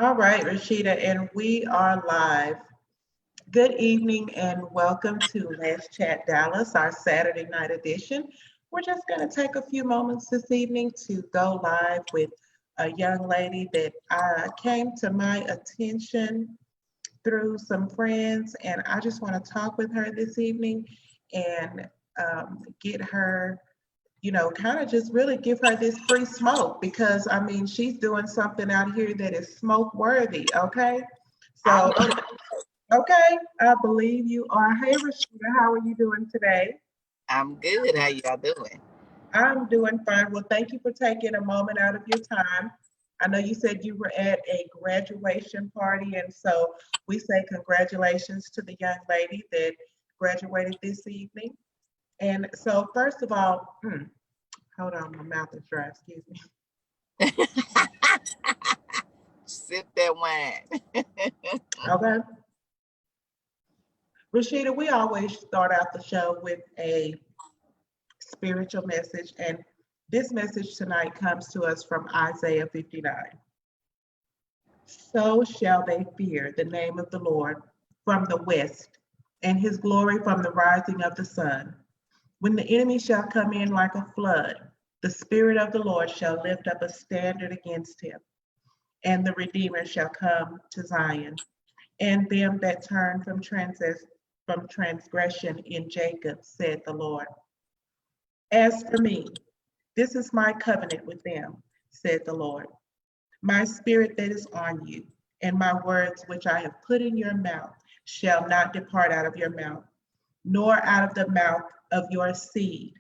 All right, Rasheeda, and we are live. Good evening and welcome to Let's Chat Dallas, our Saturday night edition. We're just going to take a few moments this evening to go live with a young lady that came to my attention through some friends, and I just want to talk with her this evening and get her, kind of just really give her this free smoke because I mean, she's doing something out here that is smoke worthy, okay? I So, know that. okay, I believe you are. Hey, Rasheeda, how are you doing today? I'm good. How y'all doing? I'm doing fine. Well, thank you for taking a moment out of your time. I know you said you were at a graduation party, and so we say congratulations to the young lady that graduated this evening. And so, first of all, hold on, my mouth is dry, excuse me. Sip that wine. Okay. Rasheeda, we always start out the show with a spiritual message, and this message tonight comes to us from Isaiah 59. So shall they fear the name of the Lord from the west, and his glory from the rising of the sun. When the enemy shall come in like a flood, the Spirit of the Lord shall lift up a standard against him, and the Redeemer shall come to Zion, and them that turn from transgression in Jacob, said the Lord. As for me, this is my covenant with them, said the Lord. My spirit that is on you, and my words which I have put in your mouth shall not depart out of your mouth, nor out of the mouth of your seed,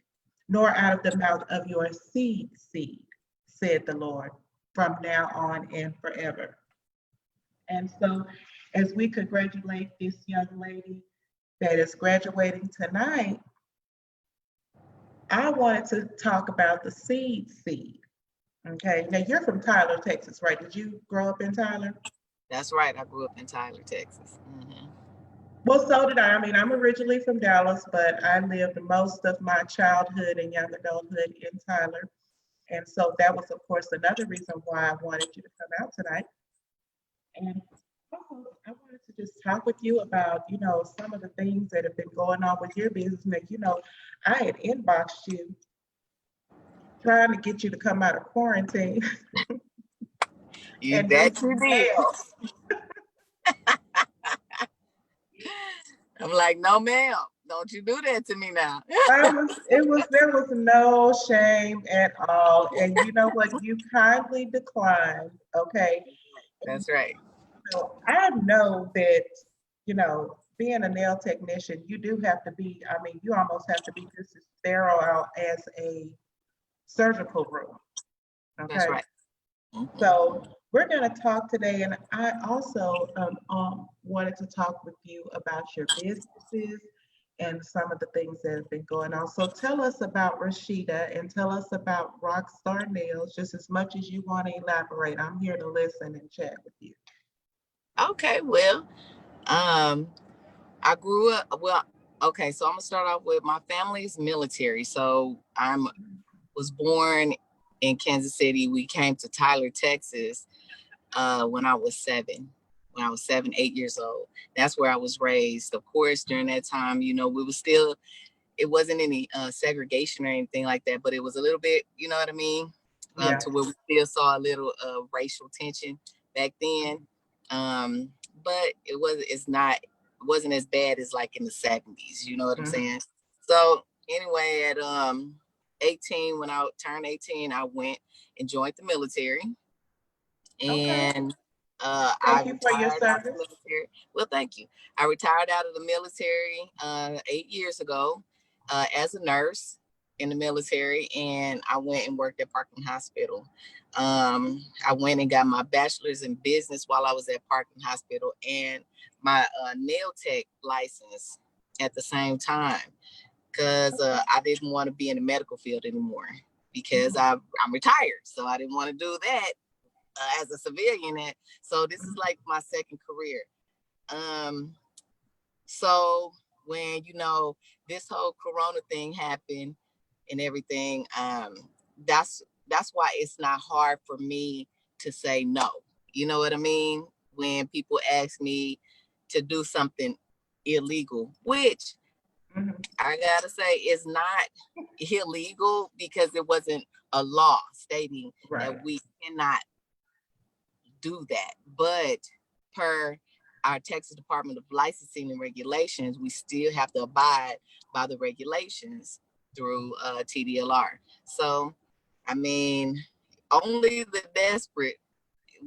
nor out of the mouth of your seed, said the Lord, from now on and forever. And so, as we congratulate this young lady that is graduating tonight, I wanted to talk about the seed. Okay, now you're from Tyler, Texas, right? Did you grow up in Tyler? That's right. I grew up in Tyler, Texas. Well, so did I. I mean, I'm originally from Dallas, but I lived most of my childhood and young adulthood in Tyler. And so that was, of course, another reason why I wanted you to come out tonight. And also, I wanted to just talk with you about, some of the things that have been going on with your business. Like, I had inboxed you trying to get you to come out of quarantine. You and do bet some you did. nails. I'm like, no, ma'am. Don't you do that to me now. There was no shame at all. And you know what? You kindly declined. Okay. That's right. So I know that, being a nail technician, you do have to be, I mean, you almost have to be just as sterile as a surgical room. Okay. That's right. So we're going to talk today, and I also wanted to talk with you about your businesses and some of the things that have been going on. So tell us about Rasheeda and tell us about Rockstar Nails, just as much as you want to elaborate. I'm here to listen and chat with you. Okay, well, I grew up, okay, so I'm gonna start off with my family's military. So was born in Kansas City. We came to Tyler, Texas, when I was 7, 8 years old. That's where I was raised. Of course, during that time, it wasn't any segregation or anything like that, but it was a little bit, you know what I mean? Yeah. To where we still saw a little racial tension back then. But it wasn't as bad as like in the 70s, you know what I'm saying? So anyway, at 18, when I turned 18, I went and joined the military. And thank you for your service. Well, thank you. I retired out of the military 8 years ago as a nurse in the military, and I went and worked at Parkland Hospital. I went and got my bachelor's in business while I was at Parkland Hospital and my nail tech license at the same time because I didn't want to be in the medical field anymore because I'm retired. So I didn't want to do that as a civilian. So this is like my second career. So when, this whole Corona thing happened and everything, that's why it's not hard for me to say no. You know what I mean? When people ask me to do something illegal, which I gotta say is not illegal because it wasn't a law stating that we cannot do that. But per our Texas Department of Licensing and Regulations, we still have to abide by the regulations through TDLR. So, I mean, only the desperate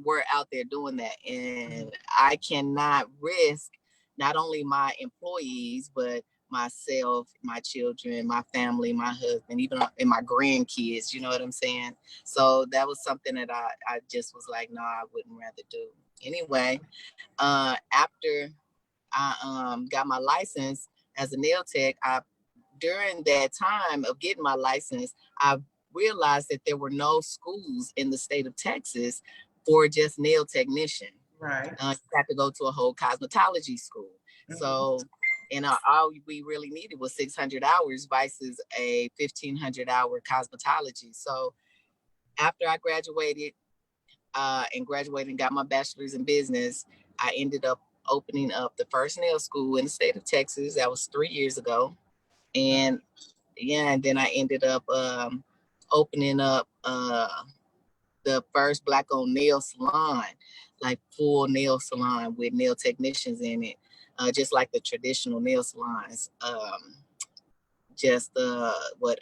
were out there doing that. And I cannot risk not only my employees, but myself, my children, my family, my husband, even and my grandkids, you know what I'm saying? So that was something that I just was like, no, I wouldn't rather do. Anyway, after I got my license as a nail tech, during that time of getting my license, I realized that there were no schools in the state of Texas for just nail technician. Right. You have to go to a whole cosmetology school. So, and all we really needed was 600 hours versus a 1,500 hour cosmetology. So after I graduated and got my bachelor's in business, I ended up opening up the first nail school in the state of Texas. That was 3 years ago. And and then I ended up opening up the first Black-owned nail salon, like full nail salon with nail technicians in it, just like the traditional nail salons, just a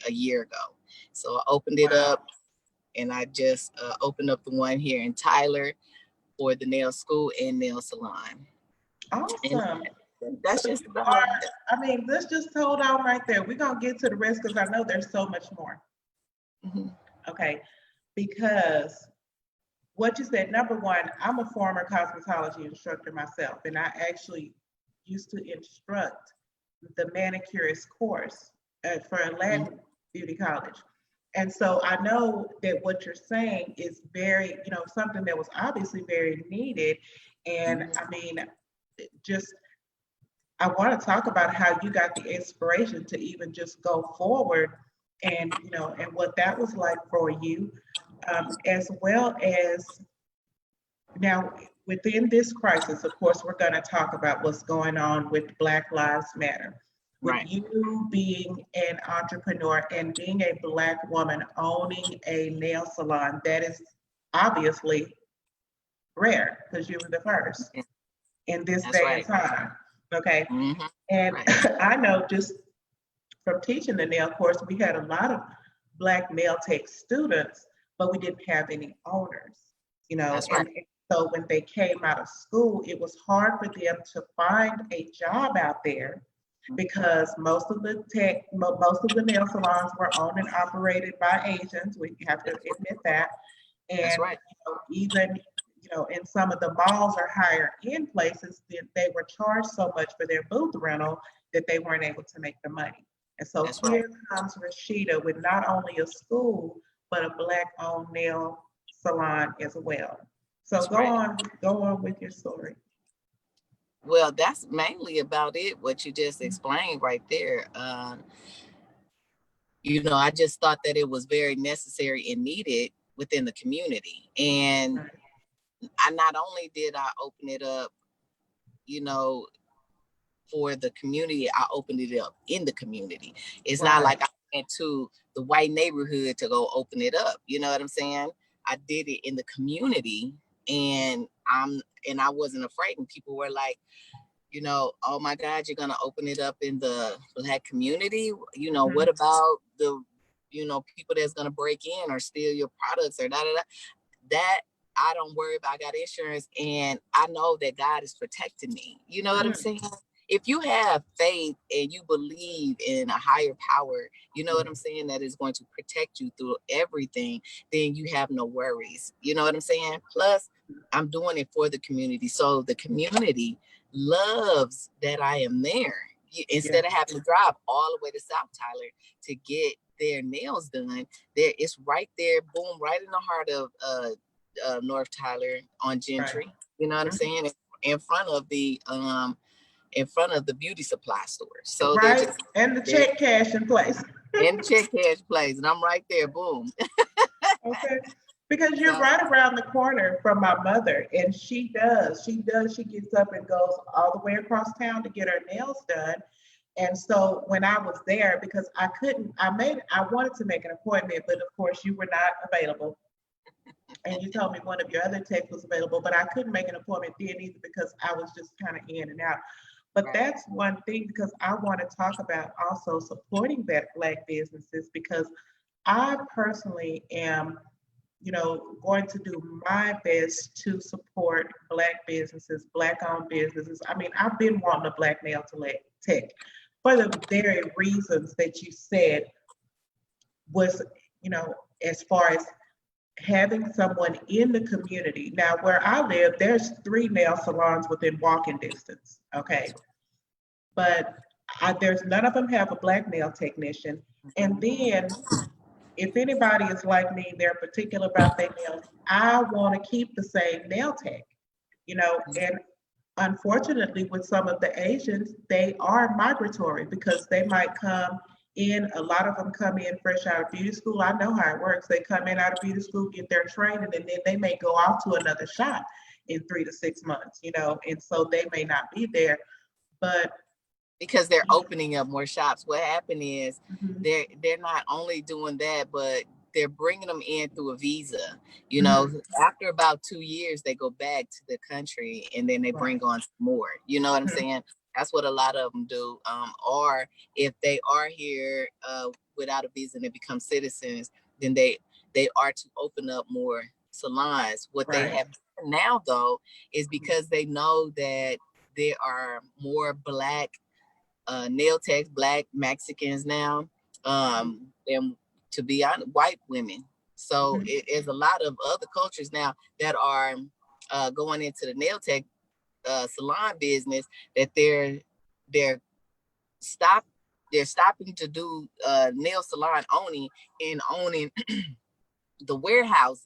year ago. So I opened it up, and I just opened up the one here in Tyler for the nail school and nail salon. Awesome. And that's just about it. I mean, let's just hold on right there. We're going to get to the rest because I know there's so much more. Okay. Because what you said, number one, I'm a former cosmetology instructor myself, and I actually used to instruct the manicurist course for Atlanta Beauty College. And so I know that what you're saying is very, something that was obviously very needed. And I mean, I want to talk about how you got the inspiration to even just go forward and, and what that was like for you, as well as now within this crisis, of course, we're going to talk about what's going on with Black Lives Matter. With you being an entrepreneur and being a Black woman owning a nail salon, that is obviously rare because you were the first in this day and time. Okay. And I know just from teaching the nail course, we had a lot of Black nail tech students, but we didn't have any owners, and so when they came out of school, it was hard for them to find a job out there because most of the nail salons were owned and operated by agents. We have to admit that. And even in some of the malls or higher end places, they were charged so much for their booth rental that they weren't able to make the money. And so here comes Rasheeda with not only a school, but a Black-owned nail salon as well. So go on with your story. Well, that's mainly about it, what you just explained right there. I just thought that it was very necessary and needed within the community. And I not only did I open it up, for the community, I opened it up in the community. It's not like I went to the white neighborhood to go open it up. You know what I'm saying? I did it in the community, and I wasn't afraid. And people were like, oh my God, you're gonna open it up in the Black community. What about the, people that's gonna break in or steal your products or da-da-da? That I don't worry about. I got insurance, and I know that God is protecting me. You know what I'm saying? If you have faith and you believe in a higher power, you know what I'm saying, that is going to protect you through everything, then you have no worries. You know what I'm saying? Plus, I'm doing it for the community. So the community loves that I am there. Instead of having to drive all the way to South Tyler to get their nails done, it's right there, boom, right in the heart of North Tyler on Gentry. You know what I'm saying? In front of the beauty supply store. So and the check cash in place. And check cash place. And I'm right there, boom. Okay. Because you're So right around the corner from my mother, and she gets up and goes all the way across town to get her nails done. And so when I was there, because I wanted to make an appointment, but of course you were not available. And you told me one of your other techs was available, but I couldn't make an appointment then either because I was just kind of in and out. But right. that's one thing, because I want to talk about also supporting Black businesses, because I personally am, going to do my best to support Black businesses, Black owned businesses. I mean, I've been wanting a Black nail tech for the very reasons that you said was, as far as having someone in the community. Now, where I live, there's 3 nail salons within walking distance. Okay. But there's none of them have a Black nail technician. And then if anybody is like me, they're particular about their nails, I want to keep the same nail tech, and unfortunately with some of the Asians, they are migratory because they might come in, a lot of them come in fresh out of beauty school. I know how it works. They come in out of beauty school, get their training, and then they may go off to another shop in 3 to 6 months, and so they may not be there. But because they're opening up more shops. What happened is mhm, they're not only doing that, but they're bringing them in through a visa. mhm, After about 2 years, they go back to the country and then they right, bring on more. You know what I'm mhm, saying? That's what a lot of them do. Or if they are here without a visa and they become citizens, then they are to open up more salons. What they right, have now though is because they know that there are more Black nail techs, Black Mexicans now, mhm, and to be honest, white women. So mhm, it is a lot of other cultures now that are going into the nail tech salon business, that they're stop they're stopping to do nail salon owning and owning the warehouses.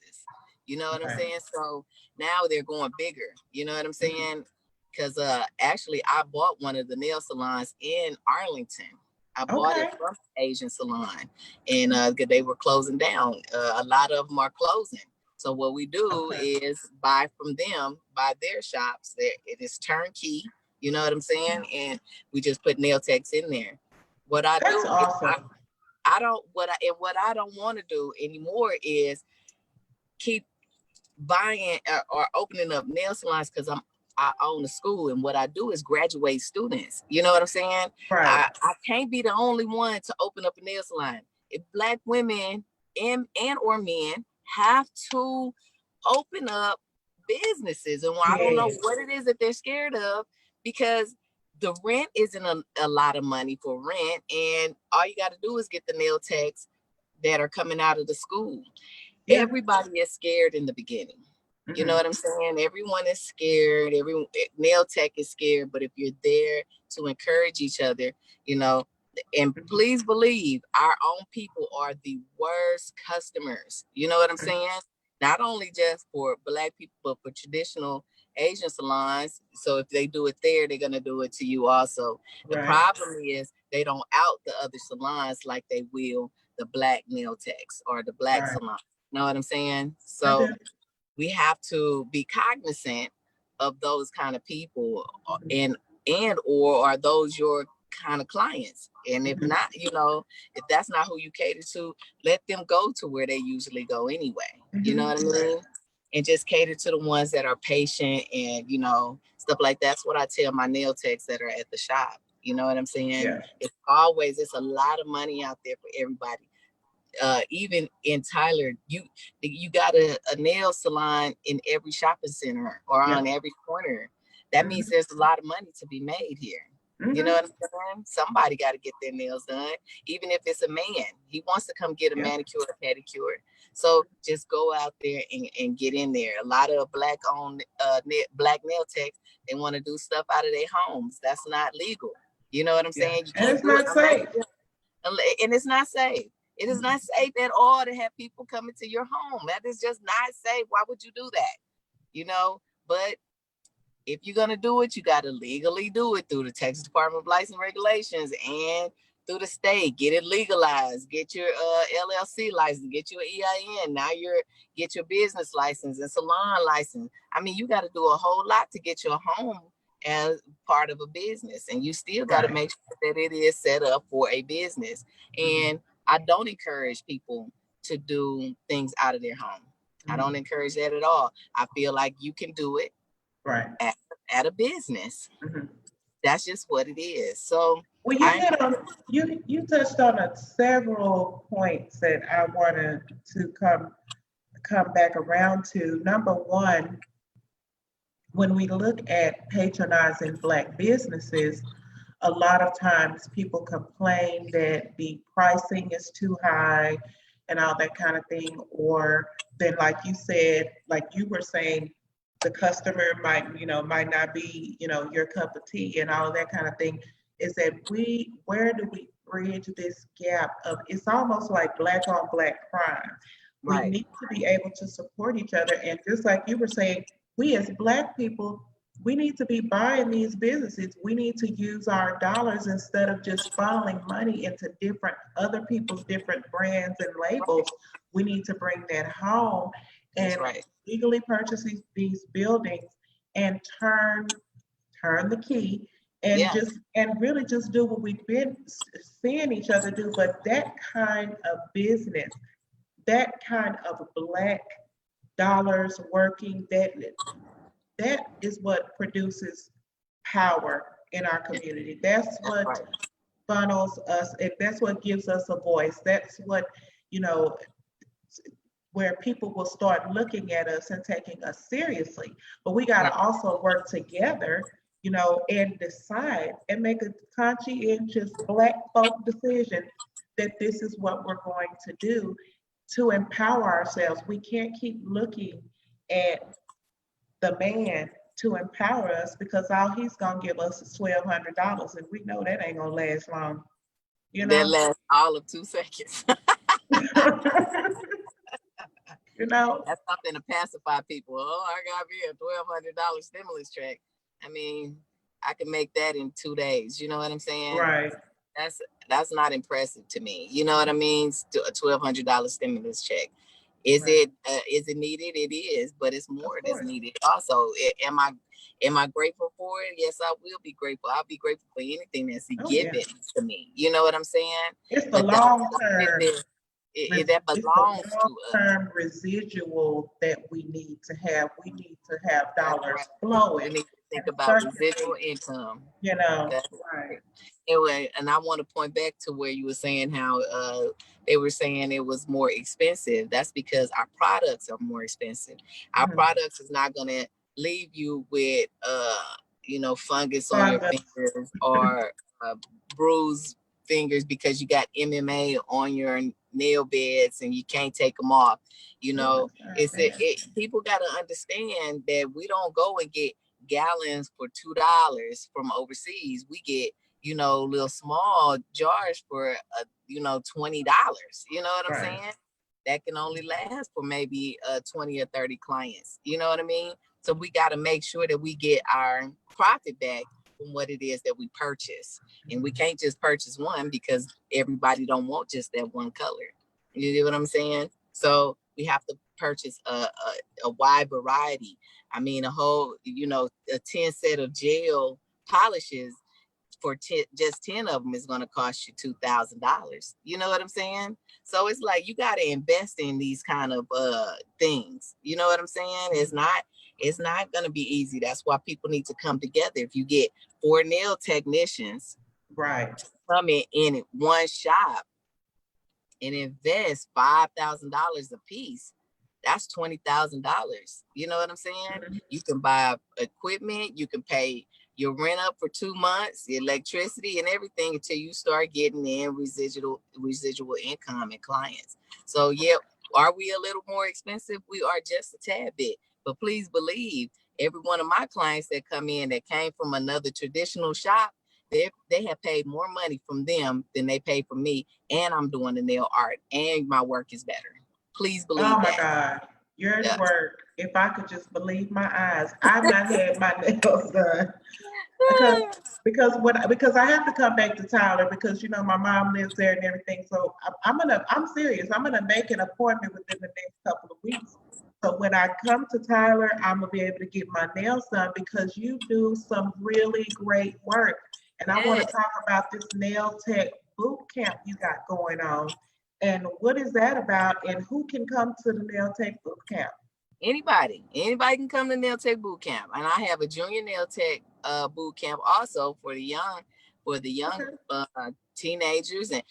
You know what I'm right, saying? So now they're going bigger. You know what I'm mhm, saying? Because actually, I bought one of the nail salons in Arlington. I bought it okay, from Asian salon, and they were closing down. A lot of them are closing. So what we do okay, is buy from them, buy their shops. It is turnkey. You know what I'm saying? And we just put nail techs in there. What I that's do is awesome. I don't what I don't want to do anymore is keep buying or opening up nail salons because I own a school, and what I do is graduate students. You know what I'm saying? Right, I can't be the only one to open up a nail salon. If Black women and or men have to open up businesses, and I don't know yes, what it is that they're scared of, because the rent isn't a lot of money for rent, and all you got to do is get the nail techs that are coming out of the school. yeah, Everybody is scared in the beginning. You know mhm, what I'm saying? Everyone is scared. Every nail tech is scared. But if you're there to encourage each other, you know, and mhm, please believe our own people are the worst customers. You know what I'm mhm, saying? Not only just for Black people, but for traditional Asian salons. So if they do it there, they're gonna do it to you also. The right, problem is they don't out the other salons like they will the Black nail techs or the Black right. salon. Know what I'm saying? I So do. we have to be cognizant of those kind of people, Mhm, and or are those your kind of clients? And if mhm, not, if that's not who you cater to, let them go to where they usually go anyway. You know mhm, what I right, mean? And just cater to the ones that are patient and stuff like that. That's what I tell my nail techs that are at the shop. You know what I'm saying? yeah, It's a lot of money out there for everybody. Even in Tyler, you got a nail salon in every shopping center or yeah, on every corner. That means mhm, there's a lot of money to be made here. You know mhm, what I'm saying? Somebody got to get their nails done, even if it's a man. He wants to come get a yeah, manicure or pedicure. So just go out there and get in there. A lot of Black owned Black nail techs, they want to do stuff out of their homes. That's not legal. You know what I'm yeah. saying? You And can't it's do it not safe. and it's not safe. It is not safe at all to have people come into your home. That is just not safe. Why would you do that? You know, but if you're gonna do it, you gotta legally do it through the Texas Department of License Regulations, and through the state, get it legalized, get your LLC license, get your EIN. Now get your business license and salon license. I mean, you got to do a whole lot to get your home as part of a business, and you still got to make sure that it is set up for a business. And I don't encourage people to do things out of their home. I don't encourage that at all. I feel like you can do it at a business. That's just what it is. So, well, you touched on several points that I wanted to come back around to. Number one, when we look at patronizing Black businesses, a lot of times people complain that the pricing is too high and all that kind of thing, or then like you said, like you were saying, the customer might not be, your cup of tea and all of that kind of thing. Is that where do we bridge this gap of, it's almost like Black on Black crime. We need to be able to support each other. And just like you were saying, we as Black people, we need to be buying these businesses. We need to use our dollars instead of just funneling money into other people's different brands and labels. We need to bring that home and legally purchase these buildings and turn the key and really just do what we've been seeing each other do. But that kind of business, that kind of Black dollars working, that is what produces power in our community. That's what funnels us, and that's what gives us a voice. That's what, where people will start looking at us and taking us seriously. But we got to also work together, and decide and make a conscientious Black folk decision that this is what we're going to do to empower ourselves. We can't keep looking at the man to empower us, because all he's gonna give us is $1,200, and we know that ain't gonna last long. That lasts all of 2 seconds. That's something to pacify people. Oh, I got me a $1,200 stimulus check. I mean, I can make that in 2 days. You know what I'm saying? Right. That's not impressive to me. You know what I mean? A $1,200 stimulus check. Is it needed? It is, but it's more that's needed. Also, am I grateful for it? Yes, I will be grateful. I'll be grateful for anything that's given to me. You know what I'm saying? It's the long term. That belongs to us. Long-term residual that we need to have. We need to have dollars flowing. We need to think about residual income. That's right. Anyway, and I want to point back to where you were saying how they were saying it was more expensive. That's because our products are more expensive. Our products is not going to leave you with fungus on your fingers or bruised fingers because you got MMA on your nail beds and you can't take them off. People got to understand that we don't go and get gallons for $2 from overseas. We get little small jars for $20. You know what I'm saying? That can only last for maybe 20 or 30 clients. You know what I mean? So we got to make sure that we get our profit back from what it is that we purchase. And we can't just purchase one because everybody don't want just that one color. You know what I'm saying? So we have to purchase a wide variety. I mean, a whole, a 10 set of gel polishes for just 10 of them is going to cost you $2,000. You know what I'm saying? So it's like, you got to invest in these kind of things. You know what I'm saying? It's not going to be easy. That's why people need to come together. If you get 4 nail technicians to come in one shop and invest $5,000 a piece, that's $20,000. You know what I'm saying? You can buy equipment, you can pay your rent up for 2 months, the electricity and everything until you start getting in residual income and clients. So yeah, are we a little more expensive? We are just a tad bit, but please believe every one of my clients that come in that came from another traditional shop, they have paid more money from them than they pay from me, and I'm doing the nail art and my work is better. Please believe that. God. You're at Yeah. work. If I could just believe my eyes, I've not had my nails done because because I have to come back to Tyler because you know my mom lives there and everything. So I'm serious. I'm gonna make an appointment within the next couple of weeks. So when I come to Tyler, I'm gonna be able to get my nails done because you do some really great work. And I want to Yeah. talk about this nail tech boot camp you got going on. And what is that about? And who can come to the nail tech boot camp? Anybody can come to nail tech boot camp, and I have a junior nail tech boot camp also for the young, Okay. teenagers, and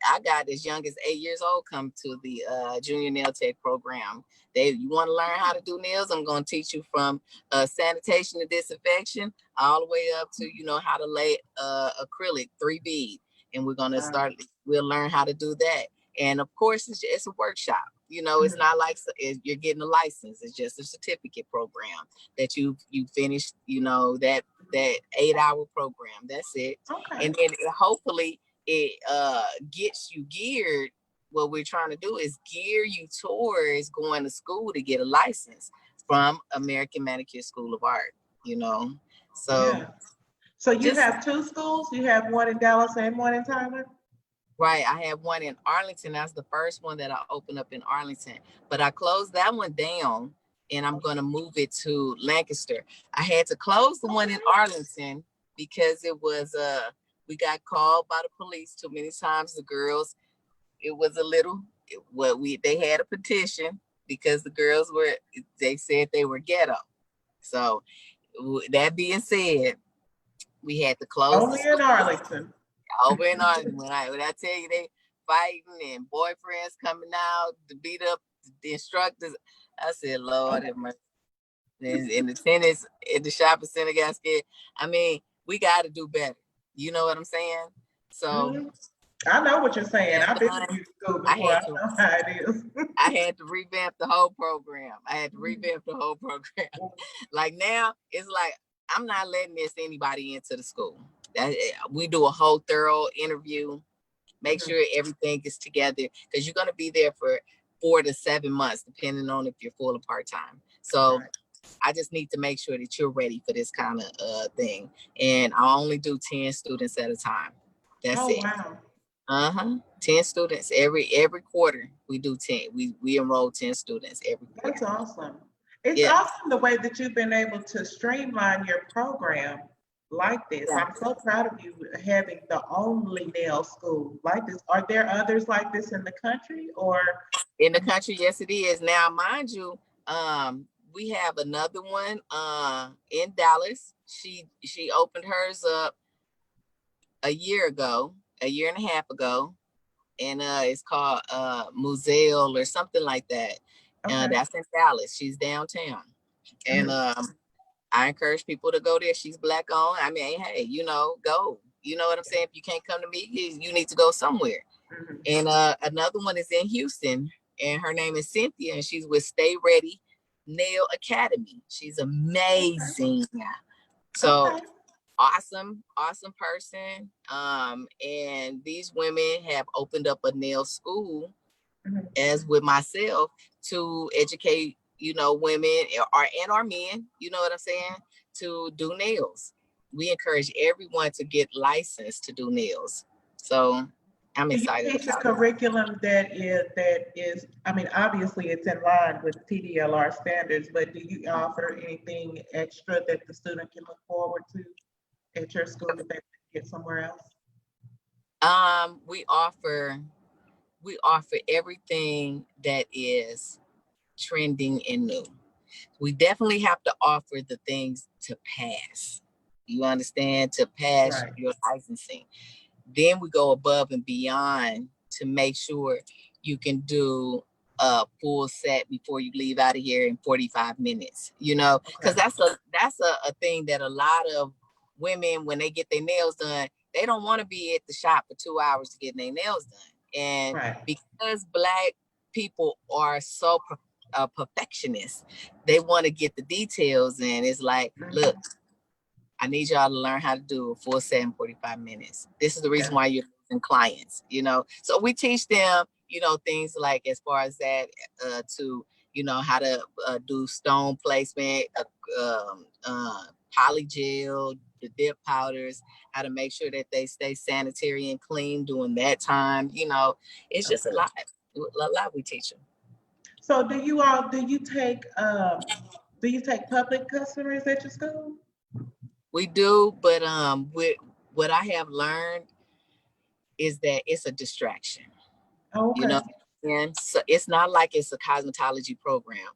I got as young as 8 years old come to the junior nail tech program. You want to learn how to do nails? I'm going to teach you from sanitation and disinfection all the way up to how to lay acrylic 3 bead, and we're going to Wow. start. We'll learn how to do that, and of course it's a workshop. It's not like you're getting a license. It's just a certificate program that you finished, that 8-hour program. That's it. Okay. And then hopefully it gets you geared. What we're trying to do is gear you towards going to school to get a license from American Manicure School of Art. So Yeah. So you just have two schools? You have one in Dallas and one in Tyler? right. I have one in Arlington. That's the first one that I opened up in Arlington. But I closed that one down and I'm going to move it to Lancaster. I had to close the one in Arlington because we got called by the police too many times. The girls, it was a little, they had a petition because the girls they said they were ghetto. So that being said, we had to close the Only in school Arlington. over and on. When I tell you they fighting and boyfriends coming out to beat up the instructors, I said, Lord have mercy. And the tennis at the shopping center got scared. I mean, we got to do better. You know what I'm saying? So Mhm. I know what you're saying. I've been to done, beauty school I before. I had to know how it is. I had to revamp the whole program. Like now, it's like I'm not letting anybody into the school. We do a whole thorough interview. Make sure everything is together because you're going to be there for 4 to 7 months, depending on if you're full or part time. So Right. I just need to make sure that you're ready for this kind of thing. And I only do 10 students at a time. That's Oh it. wow. 10 students every quarter. We do 10. We enroll 10 students every quarter. That's awesome. It's Yeah. awesome the way that you've been able to streamline your program like this. Yeah. I'm so proud of you having the only nail school like this. Are there others like this in the country or? In the country, yes, it is. Now, mind you, we have another one in Dallas. She opened hers up a year and a half ago, and it's called Museo or something like that. Okay. That's in Dallas. She's downtown, and I encourage people to go there. She's Black owned. I mean, hey, go. You know what I'm saying? If you can't come to me, you need to go somewhere. And another one is in Houston, and her name is Cynthia, and she's with Stay Ready Nail Academy. She's amazing. So Okay. awesome person. And these women have opened up a nail school, as with myself, to educate women and our men. You know what I'm saying? To do nails. We encourage everyone to get licensed to do nails. So I'm Do you excited teach a about it. curriculum that is, I mean, obviously it's in line with TDLR standards, but do you offer anything extra that the student can look forward to at your school that they can get somewhere else? We offer everything that is trending and new. We definitely have to offer the things to pass. You understand? To pass Right. your licensing. Then we go above and beyond to make sure you can do a full set before you leave out of here in 45 minutes, because Okay. that's a thing that a lot of women, when they get their nails done, they don't want to be at the shop for 2 hours to get their nails done. And Right. because Black people are so perfectionists, they want to get the details, and it's like, look, I need y'all to learn how to do a full set in 45 minutes. This is the reason Yeah. why you're losing clients, So we teach them, things like as far as that, to you know, how to do stone placement, polygel, the dip powders, how to make sure that they stay sanitary and clean during that time. You know, it's just a lot we teach them. So do you take public customers at your school? We do, but with what I have learned is that it's a distraction. Oh, okay. You know, and so it's not like it's a cosmetology program.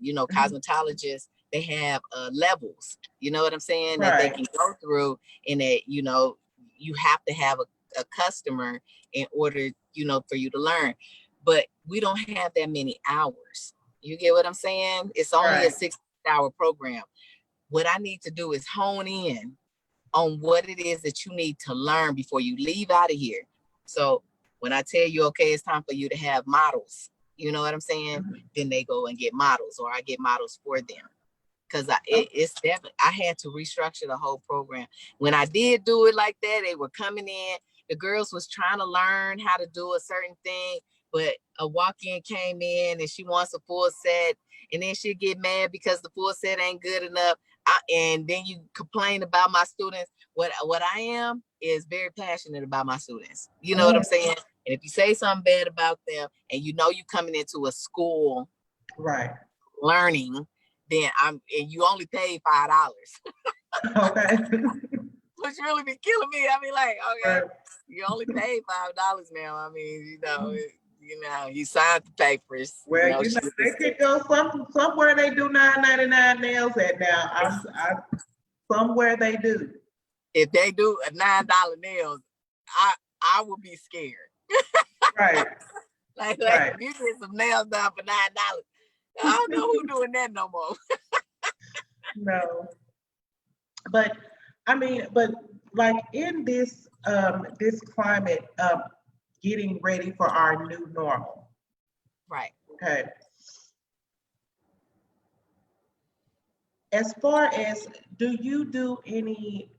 You know, cosmetologists, they have levels, you know what I'm saying, that they can go through, and that, you know, you have to have a customer in order, you know, for you to learn. But we don't have that many hours. You get what I'm saying? It's only a 6-hour program. What I need to do is hone in on what it is that you need to learn before you leave out of here. So when I tell you, okay, it's time for you to have models, you know what I'm saying? Then they go and get models, or I get models for them. Because it's definitely, I had to restructure the whole program. When I did do it like that, they were coming in, the girls was trying to learn how to do a certain thing, but a walk-in came in and she wants a full set, and then she'll get mad because the full set ain't good enough. And then you complain about my students. What I am is very passionate about my students. You know what I'm saying? And if you say something bad about them, and you know you coming into a school learning, then and you only paid $5. Okay. Which really be killing me. I mean, like, okay, you only paid $5 now. I mean, you know, you signed the papers. Well, you know, they could go somewhere they do $9.99 nails at now. I somewhere they do. If they do a $9 nails, I would be scared. Like you get some nails done for $9. I don't know who doing that no more. No. But I mean, like in this this climate of getting ready for our new normal. Right. Okay. As far as, do you do any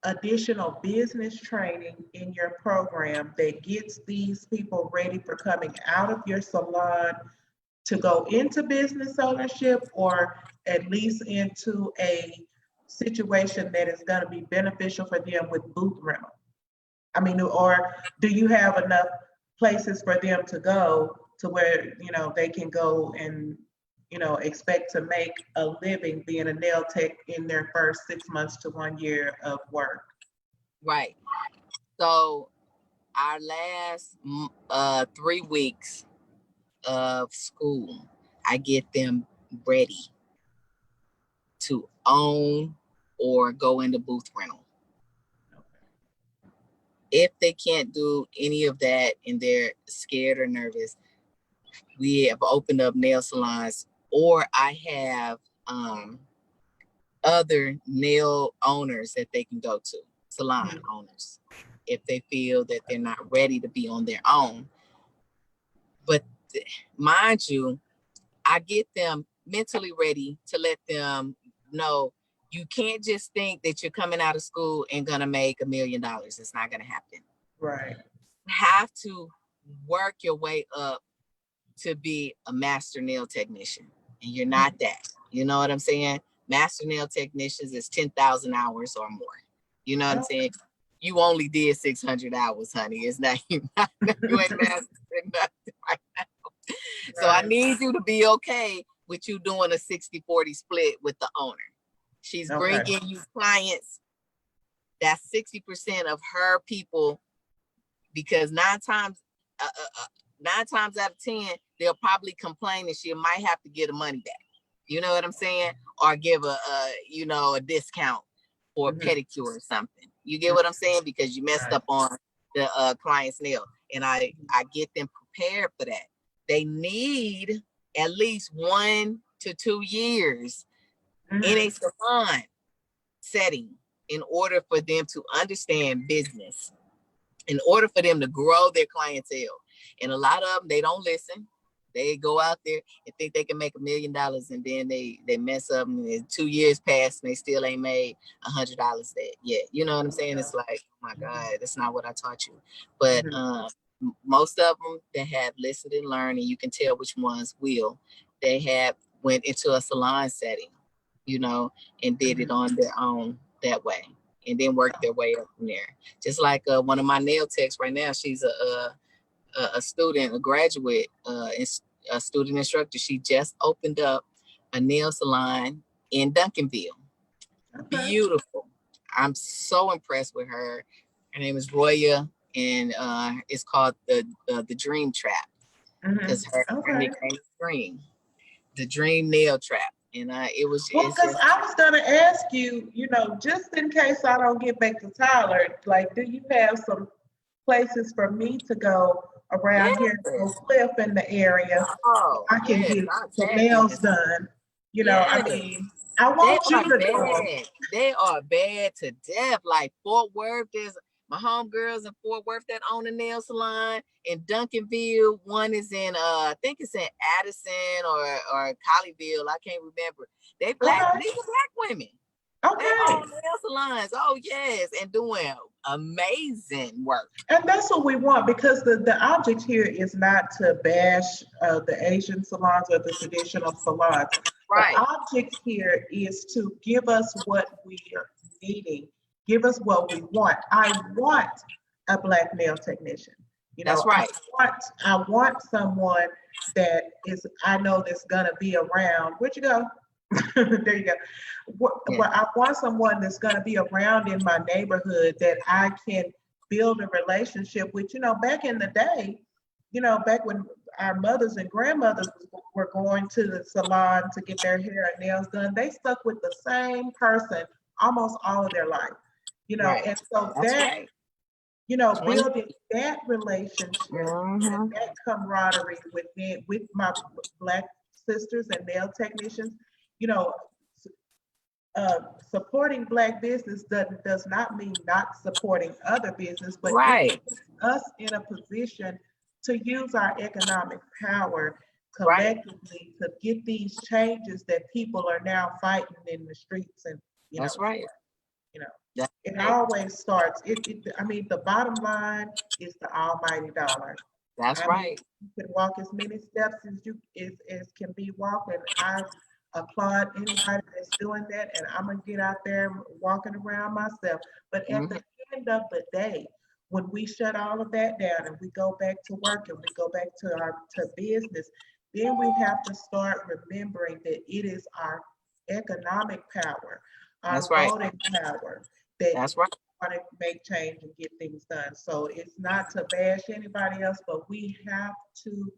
additional business training in your program that gets these people ready for coming out of your salon to go into business ownership, or at least into a situation that is going to be beneficial for them with booth rental? I mean, or do you have enough places for them to go to where, you know, they can go and, you know, expect to make a living being a nail tech in their first 6 months to 1 year of work? Right. So our last 3 weeks of school, I get them ready to own or go into booth rental. If they can't do any of that and they're scared or nervous, we have opened up nail salons, or I have other nail owners that they can go to, salon owners, if they feel that they're not ready to be on their own. But mind you, I get them mentally ready to let them know you can't just think that you're coming out of school and gonna make $1 million. It's not gonna happen. Right. You have to work your way up to be a master nail technician, and you're not that. You know what I'm saying? Master nail technicians is 10,000 hours or more. You know what I'm saying? You only did 600 hours, honey. It's not you ain't mastering nothing right now. So I need you to be okay with you doing a 60-40 split with the owner. She's bringing you clients. That's 60% of her people, because 9 times out of 10, they'll probably complain and she might have to get the money back. You know what I'm saying? Or give a discount for a pedicure or something. You get what I'm saying? Because you messed up on the client's nail. And I get them prepared for that. They need at least 1 to 2 years in a salon setting in order for them to understand business, in order for them to grow their clientele. And a lot of them, they don't listen. They go out there and think they can make $1 million, and then they mess up, and 2 years pass and they still ain't made $100 yet. You know what I'm saying? It's like, oh my God, that's not what I taught you. But most of them that have listened and learned, and you can tell which ones will, they have went into a salon setting, you know, and did it on their own that way, and then worked their way up from there. Just like one of my nail techs right now, she's a student, a graduate, a student instructor. She just opened up a nail salon in Duncanville. Okay. Beautiful. I'm so impressed with her. Her name is Roya, and it's called the Dream Trap, because her nickname is Dream, the Dream Nail Trap. And it was. Well, because I was gonna ask you, you know, just in case I don't get back to Tyler, like, do you have some places for me to go around here in Cliff in the area? Oh, I can get the nails done. You know, I mean, I want you to go. They are bad to death. Like Fort Worth, there's my homegirls in Fort Worth that own a nail salon. In Duncanville, one is in I think it's in Addison or Colleyville. I can't remember. These are black women. Okay. They own nail salons. Oh yes, and doing amazing work. And that's what we want, because the object here is not to bash the Asian salons or the traditional salons. Right. The object here is to give us what we are needing, give us what we want. I want a black nail technician. You know, that's right. I want someone that is, I know that's gonna be around. Where'd you go? There you go. Well, I want someone that's going to be around in my neighborhood that I can build a relationship with. You know, back in the day, you know, back when our mothers and grandmothers were going to the salon to get their hair and nails done, they stuck with the same person almost all of their life. You know, and so that, you know, building that relationship, and that camaraderie with my black sisters and nail technicians. You know, supporting black business does not mean not supporting other business, but it puts us in a position to use our economic power collectively to get these changes that people are now fighting in the streets. And you know, you know, it always starts. I mean, the bottom line is the almighty dollar. That's right. You can walk as many steps as can be walked, and I applaud anybody that's doing that, and I'm gonna get out there walking around myself. But at the end of the day, when we shut all of that down and we go back to work and we go back to business, then we have to start remembering that it is our economic power, our voting power that want to make change and get things done. So it's not to bash anybody else, but we have to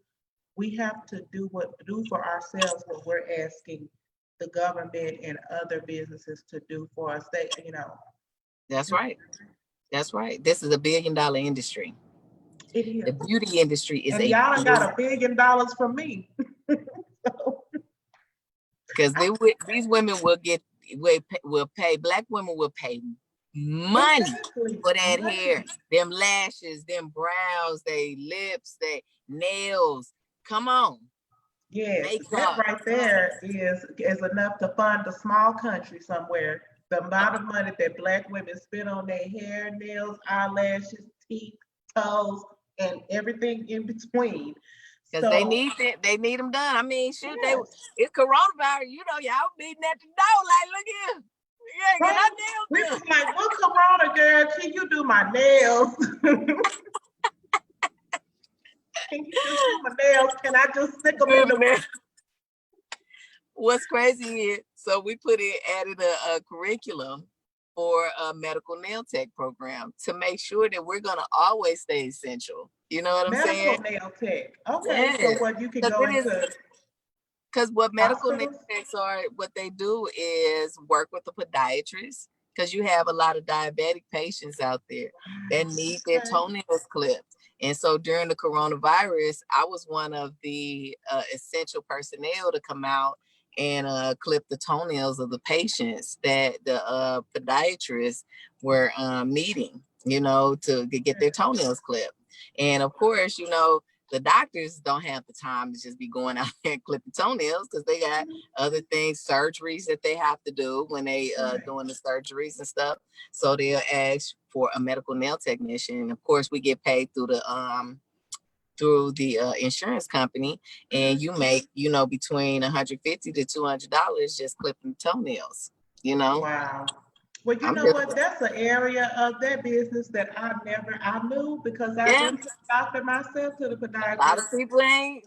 do for ourselves what we're asking the government and other businesses to do for us. They, you know. That's right. That's right. This is a $1 billion industry. It is. The beauty industry is, and y'all got $1 billion from me. Because these women will pay. Black women will pay money for that hair, them lashes, them brows, they lips, they nails. Come on. Yes, that right there is enough to fund a small country somewhere. The amount of money that black women spend on their hair, nails, eyelashes, teeth, toes, and everything in between. Because they need them done. I mean, shoot, it's coronavirus. You know, y'all beating at the door like, look here. Yeah, get our nails we was like, what corona, girl? Can you do my nails? Can you just do my nails? Can I just stick them in the What's crazy is, so we added a curriculum for a medical nail tech program to make sure that we're going to always stay essential. You know what I'm saying? Medical nail tech. Okay, so what you can go into. Because what medical nail techs are, what they do is work with the podiatrist, because you have a lot of diabetic patients out there that need their toenails clipped. And so during the coronavirus, I was one of the essential personnel to come out and clip the toenails of the patients that the podiatrists were needing, you know, to get their toenails clipped. And of course, you know, the doctors don't have the time to just be going out there and clipping toenails, because they got other things, surgeries that they have to do when they doing the surgeries and stuff. So they'll ask for a medical nail technician. And of course, we get paid through the through the insurance company, and you make, you know, between $150 to $200 just clipping toenails, you know. Wow. Well, you I'm know just, what? That's an area of that business that I knew because I've yeah, been to the doctor myself, to the a lot of podiatrist. people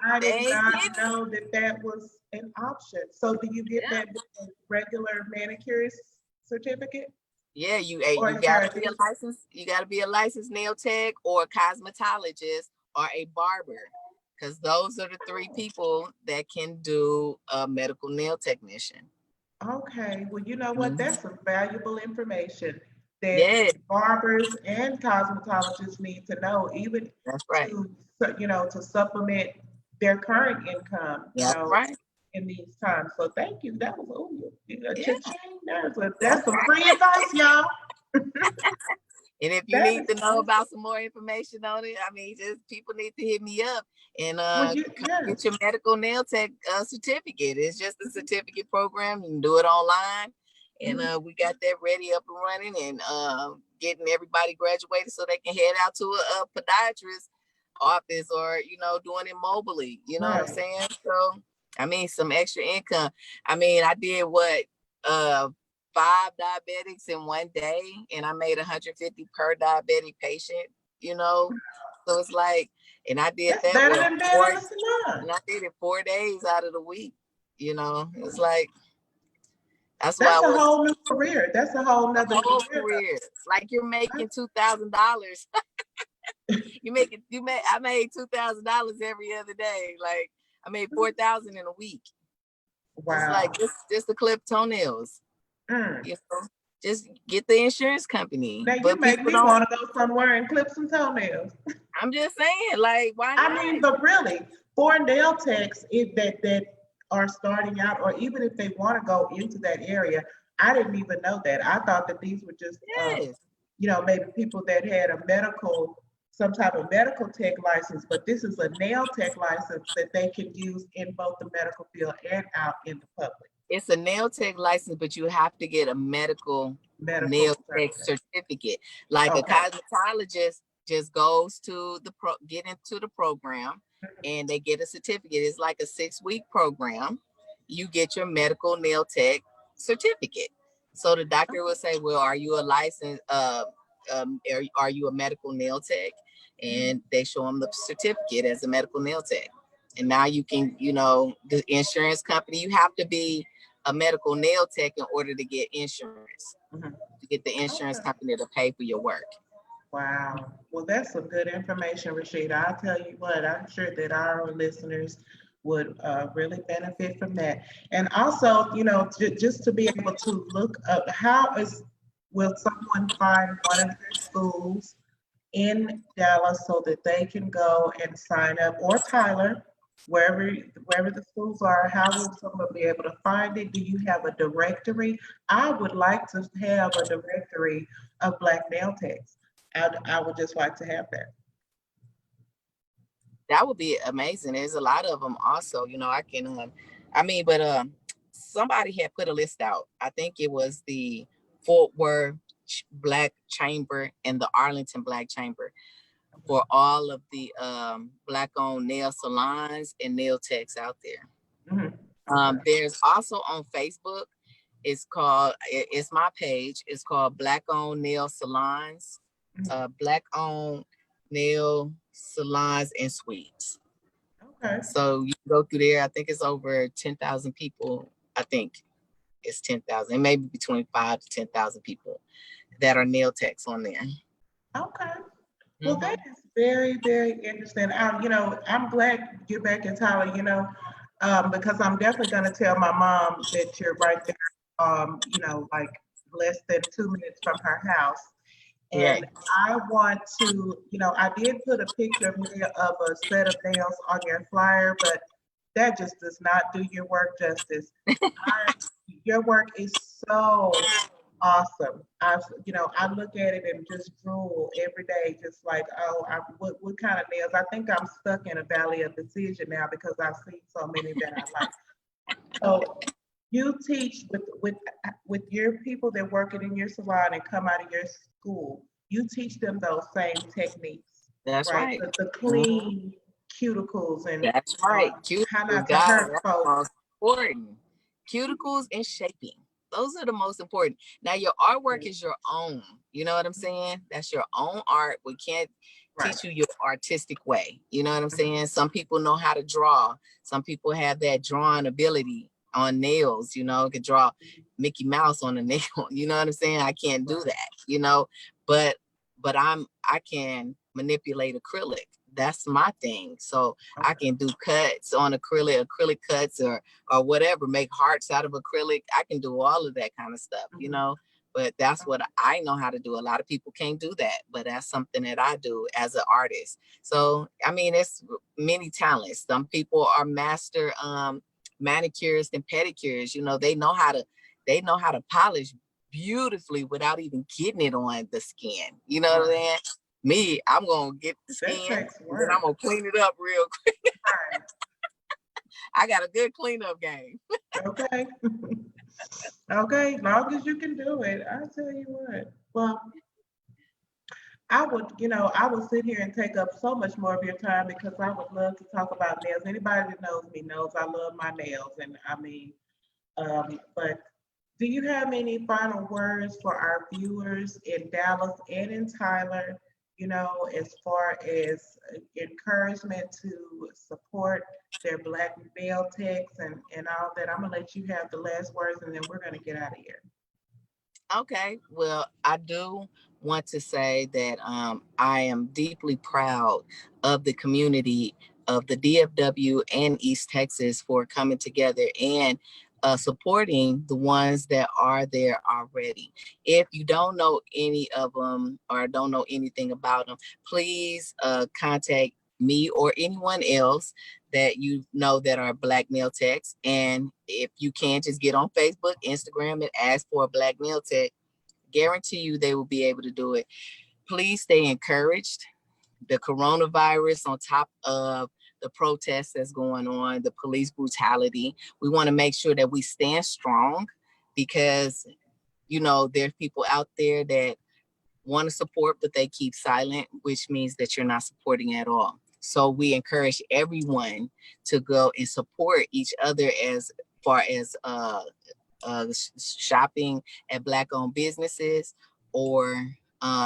I they did ain't not getting it. know that that was an option. So do you get Yeah. that with a regular manicure certificate? Yeah, you Or you is there gotta be a a licensed, you gotta be a licensed nail tech or a cosmetologist or a barber, because those are the three people that can do a medical nail technician. Okay, well, you know what? Mhm. That's some valuable information that Yeah, barbers and cosmetologists need to know, even that's right. to, to supplement their current income, That's right. in these times. So thank you. That was, Yeah, cha-ching. That's that's some right. free advice, y'all. And if you That need is to know awesome. about some more information on it, I mean, just people need to hit me up and Well, come get your medical nail tech certificate. It's just a certificate program. You can do it online, and mhm. we got that ready, up and running, and getting everybody graduated so they can head out to a podiatrist office, or you know, doing it mobily. You know what I'm Right. saying? So I mean, some extra income. I mean, I did what 5 diabetics in one day, and I made 150 per diabetic patient, you know. So it's like, and I did That's that better with than being four, in the salon. and I did it 4 days out of the week, you know. It's like, that's why I That's a was whole new career. That's a whole a nother whole career. career. Like you're making $2,000. I made $2,000 every other day. Like I made 4,000 in a week. Just like Wow. just to clip toenails, Mm. you know. Just get the insurance company. Now you But make people me don't. want to go somewhere and clip some toenails. I'm just saying, like, why I mean, not? but really, for nail techs that are starting out, or even if they want to go into that area, I didn't even know that. I thought that these were just, Yes, maybe people that had some type of medical tech license. But this is a nail tech license that they can use in both the medical field and out in the public. it's a nail tech license, but you have to get a medical nail Medical tech certificate. certificate. Like a Okay. cosmetologist just goes to get into the program, and they get a certificate. It's like a 6-week program. You get your medical nail tech certificate. So the doctor will say, well, are you a licensed, are you a medical nail tech? And they show them the certificate as a medical nail tech. And now you can, you know, the insurance company, you have to be a medical nail tech in order to get insurance, Mhm. to get the insurance Okay. company to pay for your work. Wow. Well, that's some good information, Rasheeda. I'll tell you what, I'm sure that our listeners would really benefit from that. And also, just to be able to look up will someone find one of their schools in Dallas so that they can go and sign up, or Tyler, wherever the schools are, how will someone be able to find it? Do you have a directory? I would like to have a directory of Black nail techs. I would just like to have that. That would be amazing. There's a lot of them also, you know, I can, but somebody had put a list out. I think it was the Fort Worth Black Chamber and the Arlington Black Chamber, for all of the Black owned nail salons and nail techs out there. Mhm. Okay. There's also on Facebook, it's my page. It's called Black Owned Nail Salons, Mhm. Black Owned Nail Salons and Suites. Okay. So you can go through there. I think it's over 10,000 people. I think it's 10,000, maybe between 5 to 10,000 people that are nail techs on there. Okay. Well, that is very, very interesting. I'm glad you're back in Tyler, because I'm definitely going to tell my mom that you're right there, like less than 2 minutes from her house. Yeah. And I want to, I did put a picture of a set of nails on your flyer, but that just does not do your work justice. Your work is so awesome. I look at it and just drool every day, just like, oh, what kind of nails? I think I'm stuck in a valley of decision now because I've seen so many that I like. So you teach with your people that work in your salon and come out of your school. You teach them those same techniques, That's right? right. The clean, cuticles and That's right. how Cuticles, not to God, hurt that's the folks. most important. Cuticles and shaping. Those are the most important. Now, your artwork is your own. You know what I'm saying? That's your own art. We can't Right. teach you your artistic way. You know what I'm saying? Some people know how to draw. Some people have that drawing ability on nails, you know, can draw Mickey Mouse on a nail. You know what I'm saying? I can't do that, you know, but I can manipulate acrylic. That's my thing. So I can do cuts on acrylic cuts or whatever, make hearts out of acrylic. I can do all of that kind of stuff, you know, but that's what I know how to do. A lot of people can't do that, but that's something that I do as an artist. So, I mean, it's many talents. Some people are master manicurists and pedicurists, you know, they know how to polish beautifully without even getting it on the skin. You know what I'm saying? Me, I'm gonna get the skin and then I'm gonna clean it up real quick. Right. I got a good cleanup game. Okay. Okay, long as you can do it, I tell you what. Well, I would sit here and take up so much more of your time because I would love to talk about nails. Anybody that knows me knows I love my nails, and I mean, but do you have any final words for our viewers in Dallas and in Tyler? You know, as far as encouragement to support their Black male techs and all that. I'm gonna let you have the last words, and then we're gonna get out of here. Okay, well, I do want to say that I am deeply proud of the community of the DFW and East Texas for coming together and supporting the ones that are there already. If you don't know any of them or don't know anything about them, please contact me or anyone else that you know that are Black male techs. And if you can, just get on Facebook, Instagram, and ask for a Black male tech. Guarantee you they will be able to do it. Please stay encouraged. The coronavirus on top of the protests that's going on, the police brutality, we want to make sure that we stand strong because, you know, there's people out there that want to support, but they keep silent, which means that you're not supporting at all. So we encourage everyone to go and support each other as far as shopping at Black-owned businesses or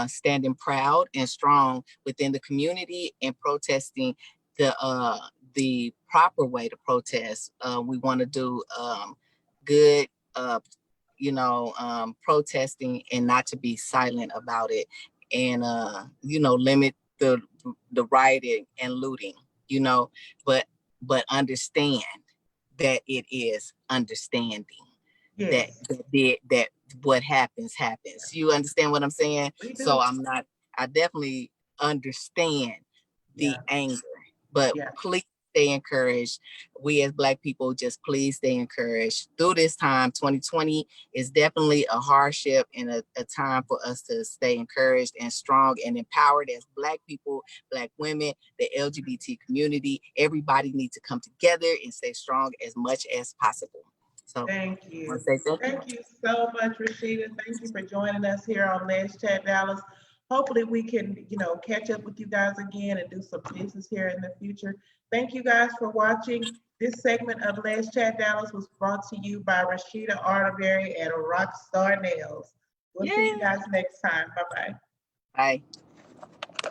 standing proud and strong within the community and protesting the proper way to protest. We want to do good protesting and not to be silent about it and limit the rioting and looting, but understand that it is understanding. Yes. That what happens. You understand what I'm saying? So I definitely understand the anger, but please stay encouraged. We as Black people, just please stay encouraged through this time. 2020 is definitely a hardship and a time for us to stay encouraged and strong and empowered as Black people, Black women, the LGBT community. Everybody needs to come together and stay strong as much as possible. So thank you. Thank you so much, Rasheeda. Thank you for joining us here on LEZ Chat Dallas. Hopefully we can, catch up with you guys again and do some business here in the future. Thank you guys for watching. This segment of LEZ Chat Dallas was brought to you by Rasheeda Arterberry and Rockstar Nails. We'll see you guys next time. Bye-bye. Bye.